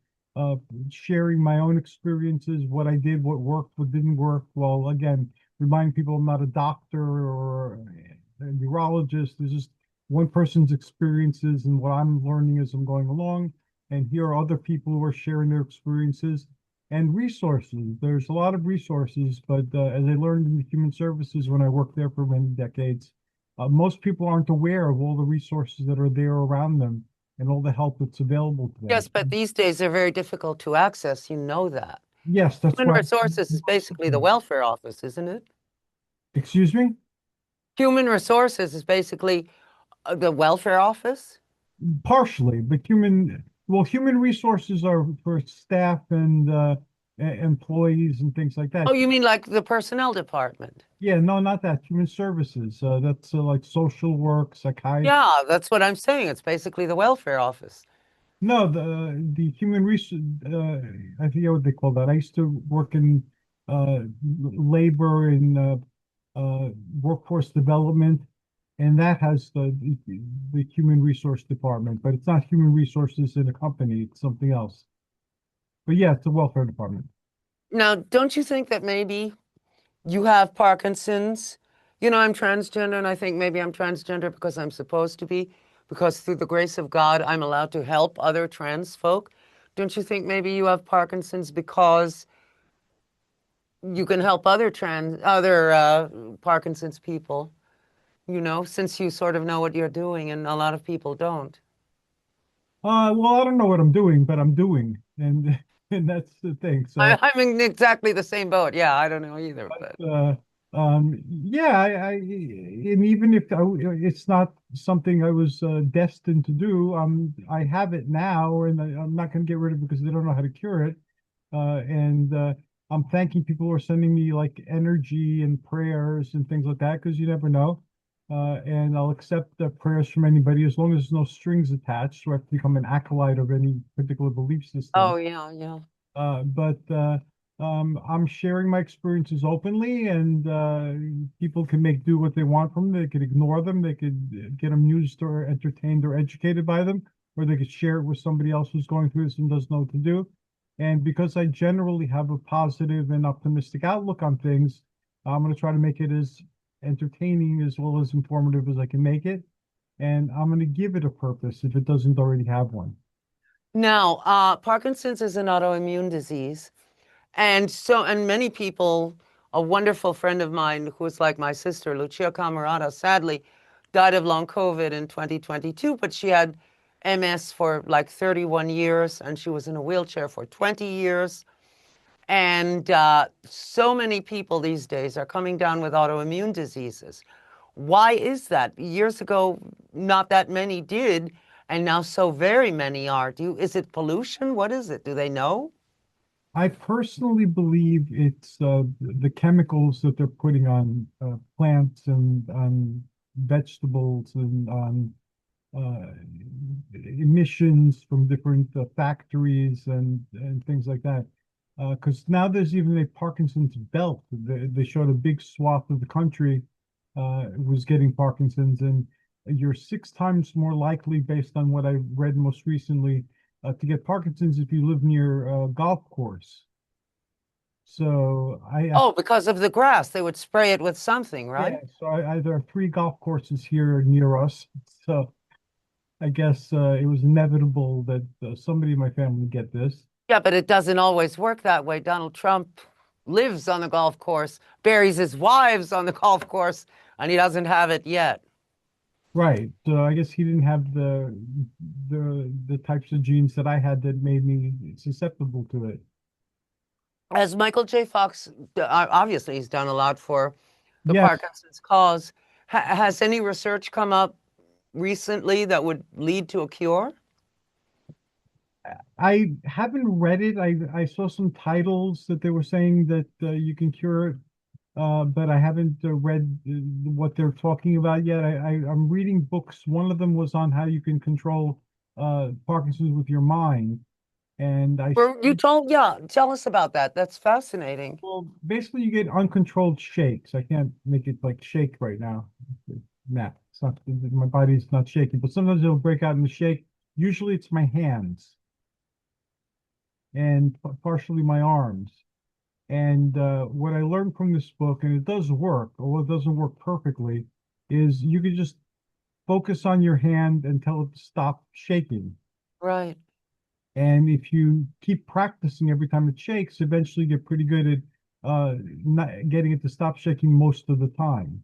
sharing my own experiences, what I did, what worked, what didn't work. Well, again, remind people I'm not a doctor or a neurologist. There's just one person's experiences and what I'm learning as I'm going along. And here are other people who are sharing their experiences and resources. There's a lot of resources, but as I learned in the human services when I worked there for many decades, most people aren't aware of all the resources that are there around them and all the help that's available to them. Yes, but these days they're very difficult to access. You know that. Yes, that's Human why. Resources is basically the welfare office, isn't it? Excuse me? Human Resources is basically the welfare office. Partially, but human resources are for staff and employees and things like that. Oh, you mean like the personnel department? Yeah, no, not that. Human services. That's like social work, psychiatry. Yeah, that's what I'm saying. It's basically the welfare office. No, the human resource. I forget what they call that. I used to work in labor and workforce development, and that has the human resource department, but it's not human resources in a company. It's something else. But yeah, it's a welfare department. Now, don't you think that maybe you have Parkinson's? You know, I'm transgender, and I think maybe I'm transgender because I'm supposed to be, because through the grace of God, I'm allowed to help other trans folk. Don't you think maybe you have Parkinson's because you can help other Parkinson's people, you know, since you sort of know what you're doing and a lot of people don't? Well, I don't know what I'm doing, but I'm doing, and and that's the thing. So I'm in exactly the same boat. Yeah, I don't know either, but yeah, and even if it's not something I was destined to do, I have it now, and I'm not going to get rid of it because they don't know how to cure it. And I'm thanking people who are sending me like energy and prayers and things like that because you never know. And I'll accept the prayers from anybody as long as there's no strings attached, so I have to become an acolyte of any particular belief system. oh yeah, yeah. But I'm sharing my experiences openly, and people can make do what they want from them. They could ignore them, they could get amused or entertained or educated by them, or they could share it with somebody else who's going through this and doesn't know what to do. And because I generally have a positive and optimistic outlook on things, I'm going to try to make it as entertaining as well as informative as I can make it. And I'm going to give it a purpose if it doesn't already have one. Now, Parkinson's is an autoimmune disease. And many people, a wonderful friend of mine who's like my sister, Lucia Camerata, sadly died of long COVID in 2022, but she had MS for like 31 years and she was in a wheelchair for 20 years. And so many people these days are coming down with autoimmune diseases. Why is that? Years ago, not that many did. and now so very many are. Is it pollution? What is it? Do they know? I personally believe it's the chemicals that they're putting on plants and on vegetables and on uh, emissions from different factories and things like that. Because now there's even a Parkinson's belt. They showed a big swath of the country was getting Parkinson's, and you're 6 times more likely, based on what I read most recently, to get Parkinson's if you live near a golf course. So Oh, because of the grass. They would spray it with something, yeah, right? so there are 3 golf courses here near us. So I guess it was inevitable that somebody in my family would get this. Yeah, but it doesn't always work that way. Donald Trump lives on the golf course, buries his wives on the golf course, and he doesn't have it yet. Right. So I guess he didn't have the types of genes that I had that made me susceptible to it. As Michael J. Fox, obviously, he's done a lot for the Yes, Parkinson's cause. Has any research come up recently that would lead to a cure? I haven't read it. I saw some titles that they were saying that you can cure it, but I haven't read what they're talking about yet. I'm reading books. One of them was on how you can control Parkinson's with your mind, and Yeah, tell us about that. That's fascinating. well, basically you get uncontrolled shakes. I can't make it like shake right now. Nah, it's not. My body's not shaking, but sometimes it'll break out in the shake. Usually it's my hands and partially my arms. And what I learned from this book, and it does work, although it doesn't work perfectly, is you can just focus on your hand and tell it to stop shaking. Right. And if you keep practicing every time it shakes, eventually you get pretty good at not getting it to stop shaking most of the time.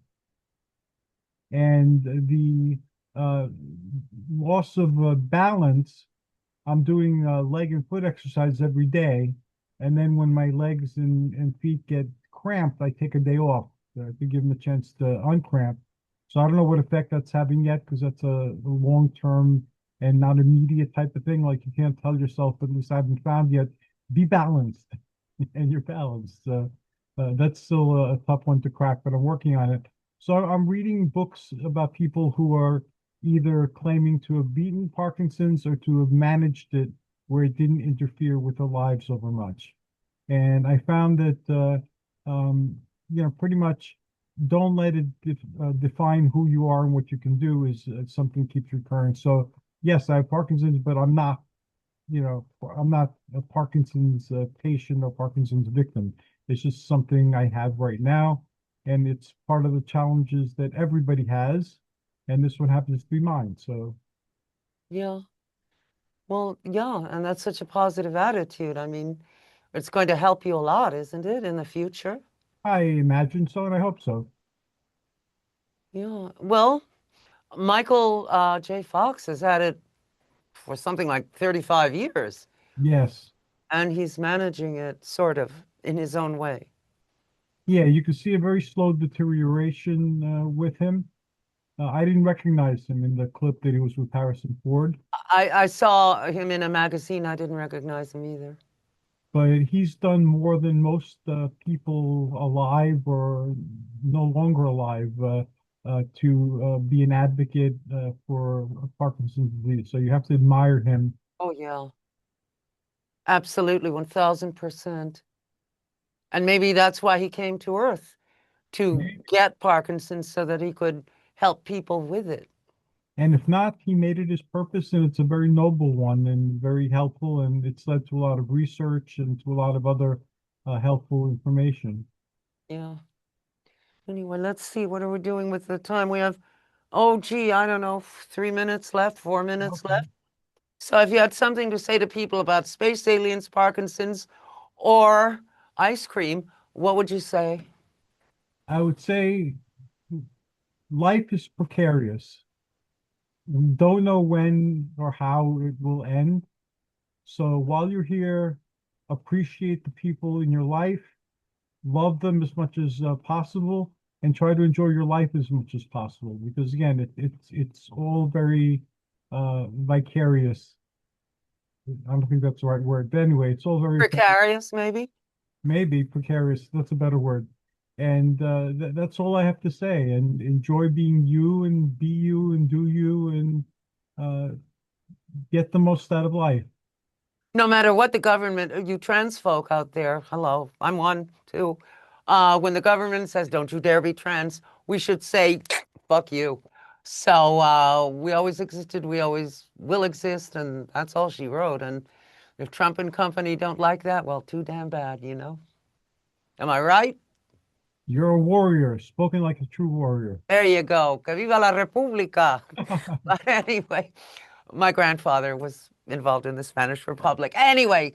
And the uh, loss of balance, I'm doing leg and foot exercises every day. And then when my legs and feet get cramped, I take a day off to give them a chance to uncramp. So I don't know what effect that's having yet, because that's a long-term and not immediate type of thing. Like you can't tell yourself, at least I haven't found yet, be balanced, and you're balanced. That's still a tough one to crack, but I'm working on it. So I'm reading books about people who are either claiming to have beaten Parkinson's or to have managed it where it didn't interfere with their lives over much. And I found that, pretty much don't let it define who you are and what you can do is something keeps recurring. So yes, I have Parkinson's, but I'm not a Parkinson's patient or Parkinson's victim. It's just something I have right now, and it's part of the challenges that everybody has, and this one happens to be mine. So Yeah. Well, yeah, and that's such a positive attitude. I mean, it's going to help you a lot, isn't it, in the future? I imagine so, and I hope so. Yeah. Well, Michael J. Fox has had it for something like 35 years, Yes. and he's managing it sort of in his own way. Yeah, you can see a very slow deterioration with him. I didn't recognize him in the clip that he was with Harrison Ford, I saw him in a magazine. I didn't recognize him either. but he's done more than most people alive or no longer alive to be an advocate for Parkinson's disease. So you have to admire him. Oh, yeah, absolutely, 1000%. And maybe that's why he came to Earth, to get Parkinson's so that he could help people with it. And if not, he made it his purpose, and it's a very noble one and very helpful, and it's led to a lot of research and to a lot of other helpful information. Yeah. Anyway, let's see. What are we doing with the time? We have, oh, gee, I don't know, 3 minutes left, 4 minutes Okay. left. So if you had something to say to people about space aliens, Parkinson's, or ice cream, what would you say? I would say life is precarious. We don't know when or how it will end. So while you're here, appreciate the people in your life, love them as much as possible, and try to enjoy your life as much as possible. Because again, it's all very vicarious. I don't think that's the right word, but anyway, it's all very Precarious, maybe? maybe precarious. That's a better word. And that's all I have to say. And enjoy being you and be you and do you and uh, get the most out of life. No matter what the government, you trans folk out there, hello, I'm one too. When the government says, don't you dare be trans, we should say, fuck you. So we always existed, we always will exist, and that's all she wrote. And if Trump and company don't like that, well, too damn bad, you know? Am I right? You're a warrior, spoken like a true warrior. There you go. Que viva la República. But anyway, my grandfather was involved in the Spanish Republic. Anyway,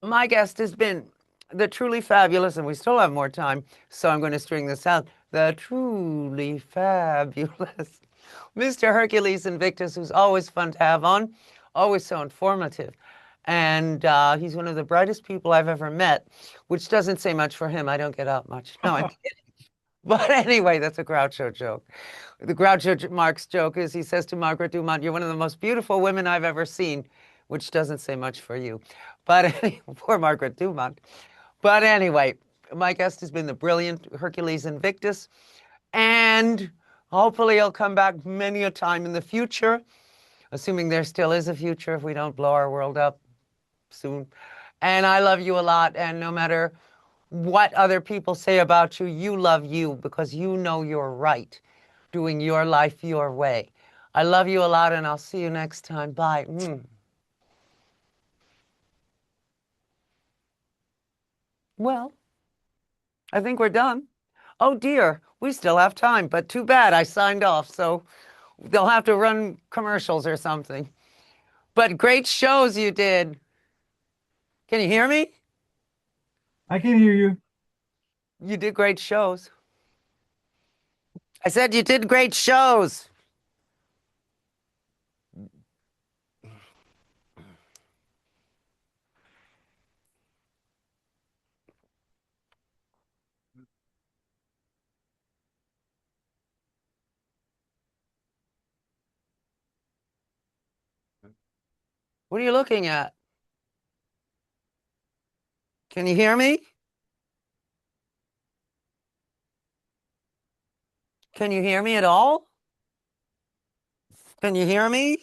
my guest has been the truly fabulous, and we still have more time, so I'm going to string this out. The truly fabulous Mr. Hercules Invictus, who's always fun to have on, always so informative. And he's one of the brightest people I've ever met, which doesn't say much for him. I don't get out much. No, I'm kidding. But anyway, that's a Groucho joke. The Groucho Marx joke is he says to Margaret Dumont, "You're one of the most beautiful women I've ever seen," which doesn't say much for you. But poor Margaret Dumont. But anyway, my guest has been the brilliant Hercules Invictus, and hopefully he'll come back many a time in the future, assuming there still is a future if we don't blow our world up soon. And I love you a lot, and no matter what other people say about you, you love you because you know you're right, doing your life your way. I love you a lot, and I'll see you next time. Bye. Well, I think we're done. Oh dear, we still have time, but too bad I signed off, so they'll have to run commercials or something. But great shows you did. Can you hear me? I can hear you. You did great shows. I said you did great shows. What are you looking at? Can you hear me? Can you hear me at all? Can you hear me?